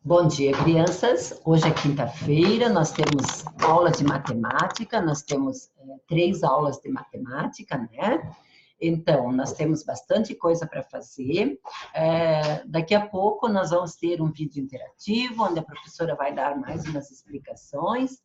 Bom dia, crianças. Hoje é quinta-feira, nós temos aula de matemática, nós temos 3 aulas de matemática, né? Então, nós temos bastante coisa para fazer. Daqui a pouco nós vamos ter um vídeo interativo, onde a professora vai dar mais umas explicações.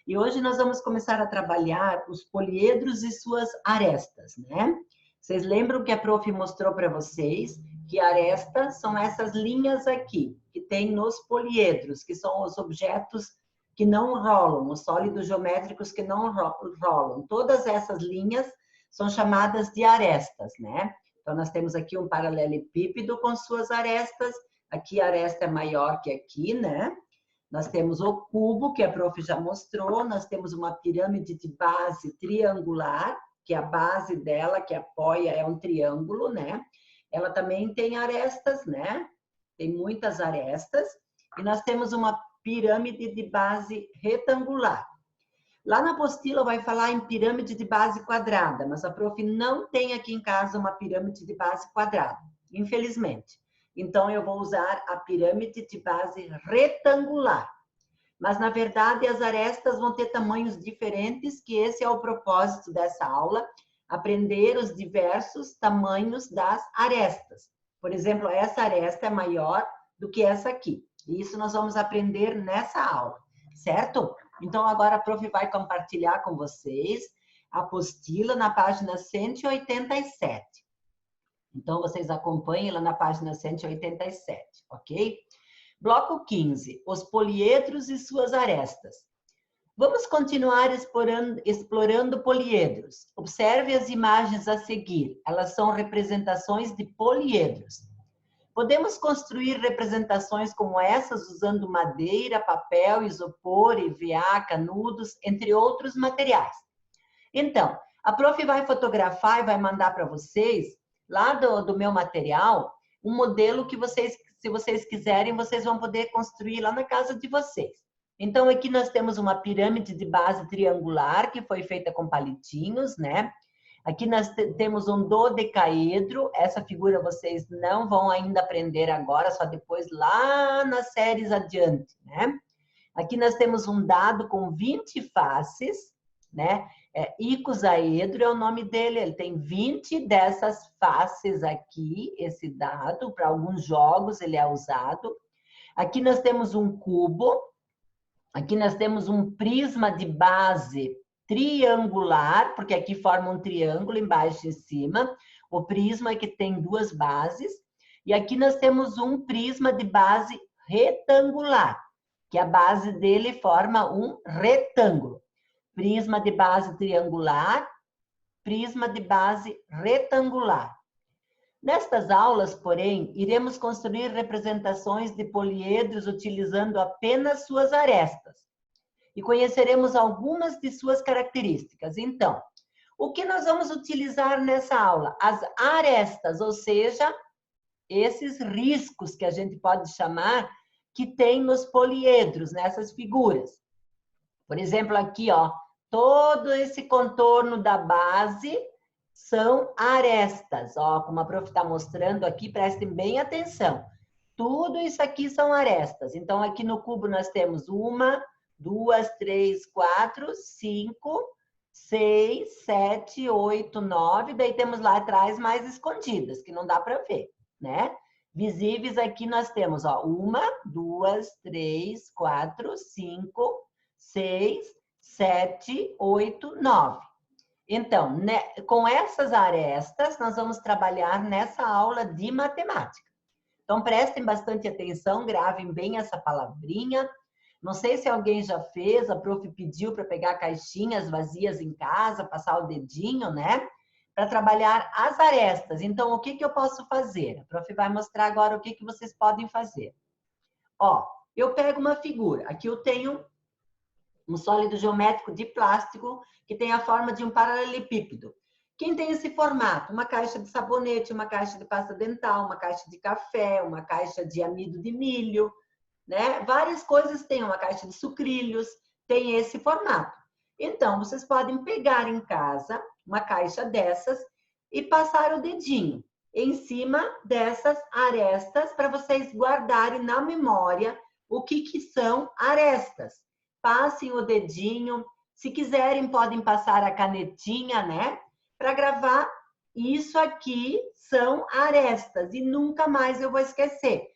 E hoje nós vamos começar a trabalhar os poliedros e suas arestas, né? Vocês lembram que a prof mostrou para vocês que arestas são essas linhas aqui, que tem nos poliedros, que são os objetos que não rolam, os sólidos geométricos que não rolam. Todas essas linhas são chamadas de arestas, né? Então, nós temos aqui um paralelepípedo com suas arestas. Aqui a aresta é maior que aqui, né? Nós temos o cubo, que a prof já mostrou. Nós temos uma pirâmide de base triangular, que a base dela, que apoia, é um triângulo, né? Ela também tem arestas, né? Tem muitas arestas. E nós temos uma pirâmide de base retangular. Lá na apostila vai falar em pirâmide de base quadrada, mas a prof não tem aqui em casa uma pirâmide de base quadrada, infelizmente. Então, eu vou usar a pirâmide de base retangular. Mas, na verdade, as arestas vão ter tamanhos diferentes, que esse é o propósito dessa aula, aprender os diversos tamanhos das arestas. Por exemplo, essa aresta é maior do que essa aqui. E isso nós vamos aprender nessa aula, certo? Então, agora a prof vai compartilhar com vocês a apostila na página 187. Então, vocês acompanhem lá na página 187, ok? Bloco 15, os poliedros e suas arestas. Vamos continuar explorando poliedros. Observe as imagens a seguir. Elas são representações de poliedros. Podemos construir representações como essas usando madeira, papel, isopor, EVA, canudos, entre outros materiais. Então, a prof vai fotografar e vai mandar para vocês, lá do meu material, um modelo que vocês, se vocês quiserem, vocês vão poder construir lá na casa de vocês. Então, aqui nós temos uma pirâmide de base triangular, que foi feita com palitinhos, né? Aqui nós temos um dodecaedro. Essa figura vocês não vão ainda aprender agora, só depois lá nas séries adiante, né? Aqui nós temos um dado com 20 faces, né? Icosaedro é o nome dele, ele tem 20 dessas faces aqui, esse dado, para alguns jogos ele é usado. Aqui nós temos um cubo. Aqui nós temos um prisma de base triangular, porque aqui forma um triângulo embaixo e em cima. O prisma é que tem 2 bases. E aqui nós temos um prisma de base retangular, que a base dele forma um retângulo. Prisma de base triangular, prisma de base retangular. Nestas aulas, porém, iremos construir representações de poliedros utilizando apenas suas arestas. E conheceremos algumas de suas características. Então, o que nós vamos utilizar nessa aula? As arestas, ou seja, esses riscos que a gente pode chamar que tem nos poliedros, nessas figuras. Por exemplo, aqui, ó, todo esse contorno da base são arestas, ó, como a prof está mostrando aqui, prestem bem atenção. Tudo isso aqui são arestas. Então, aqui no cubo nós temos 1, 2, 3, 4, 5, 6, 7, 8, 9. Daí temos lá atrás mais escondidas, que não dá para ver, né? Visíveis aqui nós temos, ó, 1, 2, 3, 4, 5, 6, 7, 8, 9. Então, né, com essas arestas, nós vamos trabalhar nessa aula de matemática. Então, prestem bastante atenção, gravem bem essa palavrinha. Não sei se alguém já fez, a prof pediu para pegar caixinhas vazias em casa, passar o dedinho, né? Para trabalhar as arestas. Então, o que eu posso fazer? A prof vai mostrar agora o que vocês podem fazer. Ó, eu pego uma figura. Aqui eu tenho um sólido geométrico de plástico que tem a forma de um paralelepípedo. Quem tem esse formato? Uma caixa de sabonete, uma caixa de pasta dental, uma caixa de café, uma caixa de amido de milho, né? Várias coisas têm, uma caixa de sucrilhos, tem esse formato. Então, vocês podem pegar em casa uma caixa dessas e passar o dedinho em cima dessas arestas para vocês guardarem na memória o que são arestas. Passem o dedinho, se quiserem podem passar a canetinha, né? Para gravar, isso aqui são arestas e nunca mais eu vou esquecer.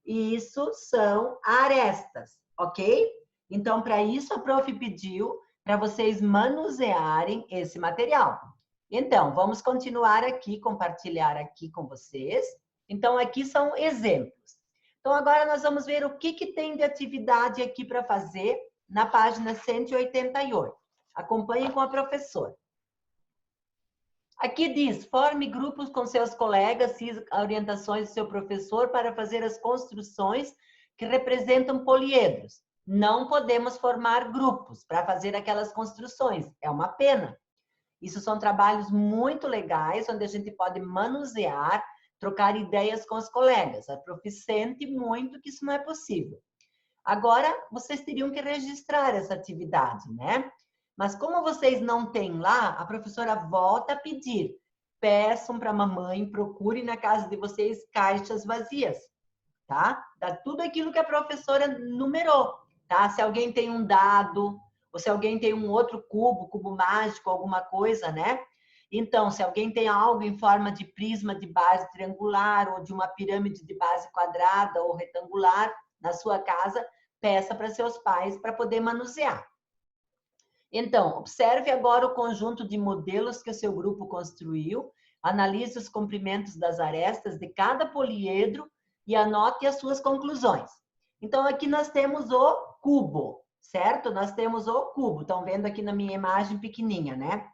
Isso são arestas, ok? Então, para isso a prof pediu para vocês manusearem esse material. Então, vamos continuar aqui, compartilhar aqui com vocês. Então, aqui são exemplos. Então, agora nós vamos ver o que tem de atividade aqui para fazer na página 188. Acompanhem com a professora. Aqui diz, forme grupos com seus colegas, siga orientações do seu professor para fazer as construções que representam poliedros. Não podemos formar grupos para fazer aquelas construções, é uma pena. Isso são trabalhos muito legais, onde a gente pode manusear, trocar ideias com os colegas. A prof sente muito que isso não é possível. Agora, vocês teriam que registrar essa atividade, né? Mas como vocês não têm lá, a professora volta a pedir. Peçam para a mamãe, procurem na casa de vocês caixas vazias, tá? Dá tudo aquilo que a professora numerou, tá? Se alguém tem um dado, ou se alguém tem um outro cubo mágico, alguma coisa, né? Então, se alguém tem algo em forma de prisma de base triangular, ou de uma pirâmide de base quadrada ou retangular na sua casa, peça para seus pais para poder manusear. Então, observe agora o conjunto de modelos que o seu grupo construiu, analise os comprimentos das arestas de cada poliedro e anote as suas conclusões. Então, aqui nós temos o cubo, certo? Nós temos o cubo. Estão vendo aqui na minha imagem pequenininha, né?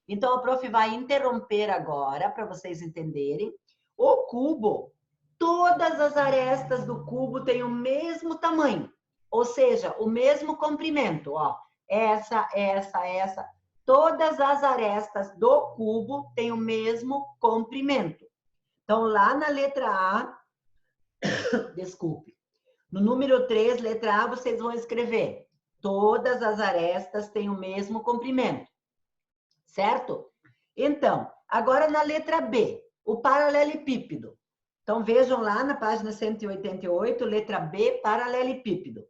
Então, a prof vai interromper agora para vocês entenderem. O cubo, todas as arestas do cubo têm o mesmo tamanho, ou seja, o mesmo comprimento, ó. Essa. Todas as arestas do cubo têm o mesmo comprimento. Então, lá na letra A, desculpe, no número 3, letra A, vocês vão escrever: todas as arestas têm o mesmo comprimento. Certo? Então, agora na letra B, o paralelepípedo. Então, vejam lá na página 188, letra B, paralelepípedo.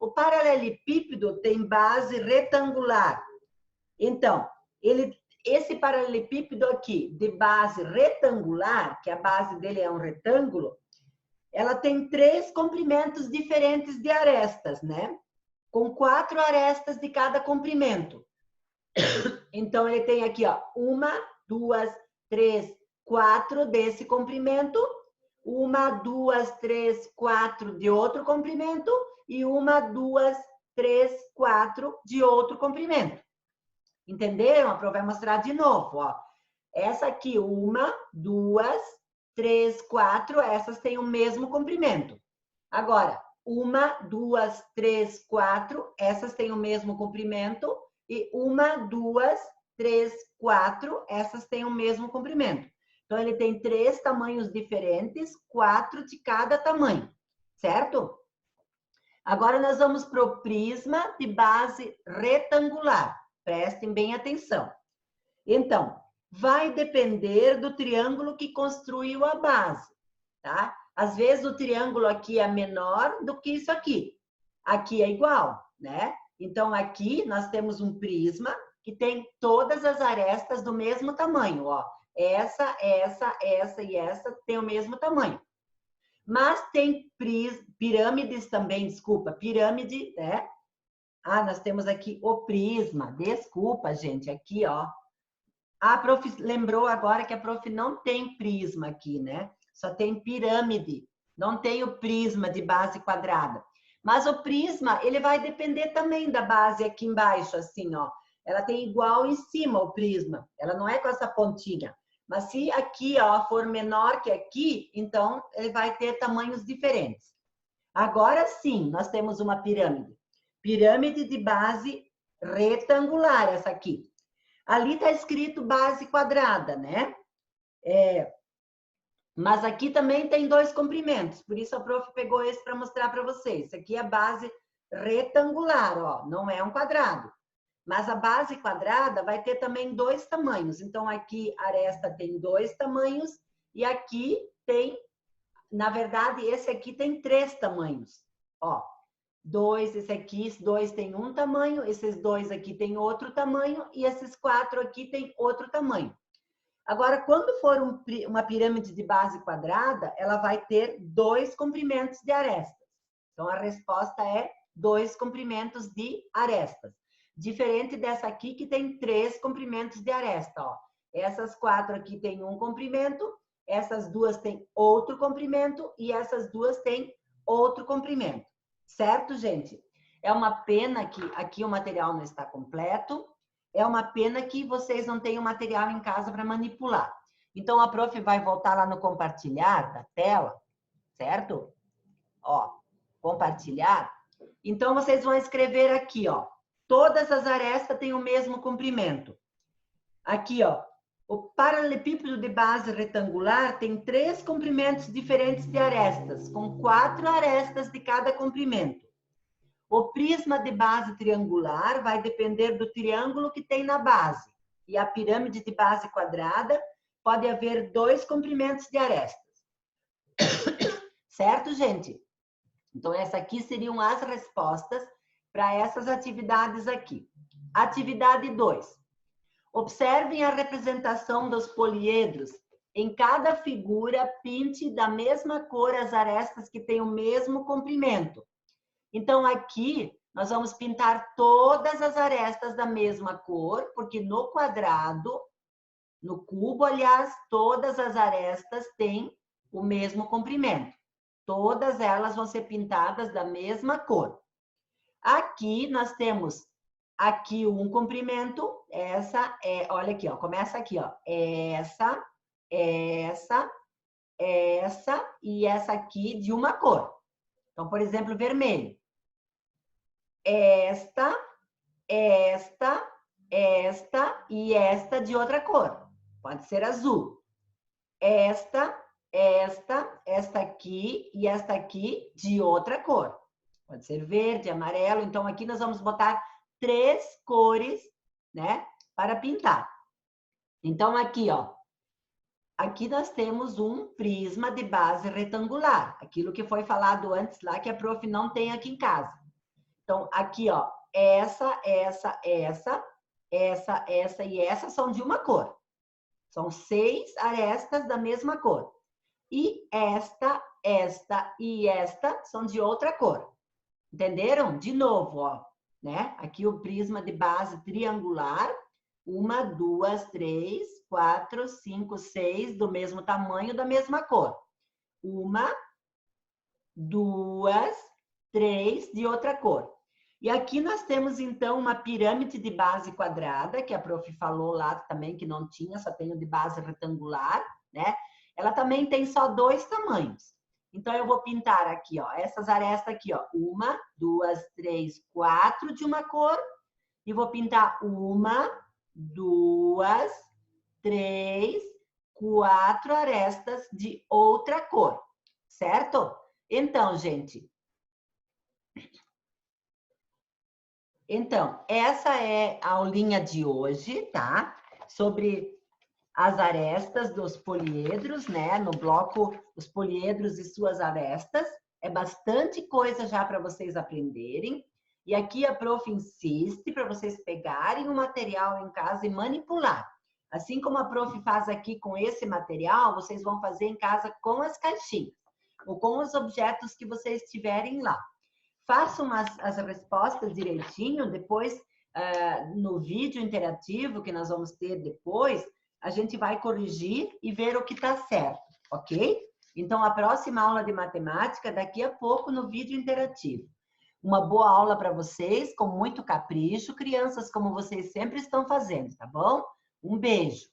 O paralelepípedo tem base retangular. Então, esse paralelepípedo aqui, de base retangular, que a base dele é um retângulo, ela tem 3 comprimentos diferentes de arestas, né? Com 4 arestas de cada comprimento. Então, ele tem aqui, ó, 1, 2, 3, 4 desse comprimento, 1, 2, 3, 4 de outro comprimento e 1, 2, 3, 4 de outro comprimento. Entenderam? A prof vai mostrar de novo, ó. Essa aqui, 1, 2, 3, 4, essas têm o mesmo comprimento. Agora, 1, 2, 3, 4, essas têm o mesmo comprimento. E 1, 2, 3, 4, essas têm o mesmo comprimento. Então, ele tem 3 tamanhos diferentes, 4 de cada tamanho, certo? Agora, nós vamos para o prisma de base retangular. Prestem bem atenção. Então, vai depender do triângulo que construiu a base, tá? Às vezes, o triângulo aqui é menor do que isso aqui. Aqui é igual, né? Então, aqui nós temos um prisma que tem todas as arestas do mesmo tamanho, ó. Essa e essa tem o mesmo tamanho. Mas tem pirâmides também, desculpa, pirâmide, né? Ah, nós temos aqui o prisma, desculpa, gente, aqui, ó. A prof lembrou agora que a prof não tem prisma aqui, né? Só tem pirâmide, não tem o prisma de base quadrada. Mas o prisma, ele vai depender também da base aqui embaixo, assim, ó. Ela tem igual em cima o prisma, ela não é com essa pontinha. Mas se aqui, ó, for menor que aqui, então ele vai ter tamanhos diferentes. Agora sim, nós temos uma pirâmide. Pirâmide de base retangular, essa aqui. Ali está escrito base quadrada, né? Mas aqui também tem 2 comprimentos, por isso a prof pegou esse para mostrar para vocês. Isso aqui é base retangular, ó, não é um quadrado. Mas a base quadrada vai ter também 2 tamanhos. Então, aqui a aresta tem 2 tamanhos e aqui tem, na verdade, esse aqui tem 3 tamanhos. Ó, 2, esse aqui, esses 2 tem um tamanho, esses 2 aqui tem outro tamanho e esses 4 aqui tem outro tamanho. Agora, quando for uma pirâmide de base quadrada, ela vai ter 2 comprimentos de arestas. Então, a resposta é 2 comprimentos de arestas. Diferente dessa aqui, que tem 3 comprimentos de aresta. Ó. Essas 4 aqui tem um comprimento, essas 2 têm outro comprimento e essas 2 têm outro comprimento. Certo, gente? É uma pena que aqui o material não está completo. É uma pena que vocês não tenham material em casa para manipular. Então, a prof vai voltar lá no compartilhar da tela, certo? Ó, compartilhar. Então, vocês vão escrever aqui, ó. Todas as arestas têm o mesmo comprimento. Aqui, ó. O paralelepípedo de base retangular tem 3 comprimentos diferentes de arestas, com 4 arestas de cada comprimento. O prisma de base triangular vai depender do triângulo que tem na base. E a pirâmide de base quadrada pode haver 2 comprimentos de arestas. Certo, gente? Então, essas aqui seriam as respostas para essas atividades aqui. Atividade 2. Observem a representação dos poliedros. Em cada figura, pinte da mesma cor as arestas que têm o mesmo comprimento. Então, aqui, nós vamos pintar todas as arestas da mesma cor, porque no quadrado, no cubo, aliás, todas as arestas têm o mesmo comprimento. Todas elas vão ser pintadas da mesma cor. Aqui, nós temos aqui um comprimento, essa é, olha aqui, ó, começa aqui, ó, essa e essa aqui de uma cor. Então, por exemplo, vermelho. Esta e esta de outra cor. Pode ser azul. Esta aqui e esta aqui de outra cor. Pode ser verde, amarelo. Então, aqui nós vamos botar 3 cores, né, para pintar. Então, aqui, ó. Aqui nós temos um prisma de base retangular. Aquilo que foi falado antes lá, que a prof não tem aqui em casa. Então, aqui, ó, essa e essa são de uma cor. São 6 arestas da mesma cor. E esta e esta são de outra cor. Entenderam? De novo, ó, né? Aqui o prisma de base triangular. 1, 2, 3, 4, 5, 6 do mesmo tamanho, da mesma cor. 1, 2, 3 de outra cor. E aqui nós temos, então, uma pirâmide de base quadrada, que a prof falou lá também que não tinha, só tem o de base retangular, né? Ela também tem só 2 tamanhos. Então, eu vou pintar aqui, ó, essas arestas aqui, ó. 1, 2, 3, 4 de uma cor. E vou pintar 1, 2, 3, 4 arestas de outra cor. Certo? Então, gente... Então, essa é a aulinha de hoje, tá? Sobre as arestas dos poliedros, né? No bloco, os poliedros e suas arestas. É bastante coisa já para vocês aprenderem. E aqui a prof insiste para vocês pegarem o material em casa e manipular. Assim como a prof faz aqui com esse material, vocês vão fazer em casa com as caixinhas. Ou com os objetos que vocês tiverem lá. Façam as respostas direitinho, depois no vídeo interativo que nós vamos ter depois, a gente vai corrigir e ver o que está certo, ok? Então, a próxima aula de matemática, daqui a pouco no vídeo interativo. Uma boa aula para vocês, com muito capricho, crianças, como vocês sempre estão fazendo, tá bom? Um beijo!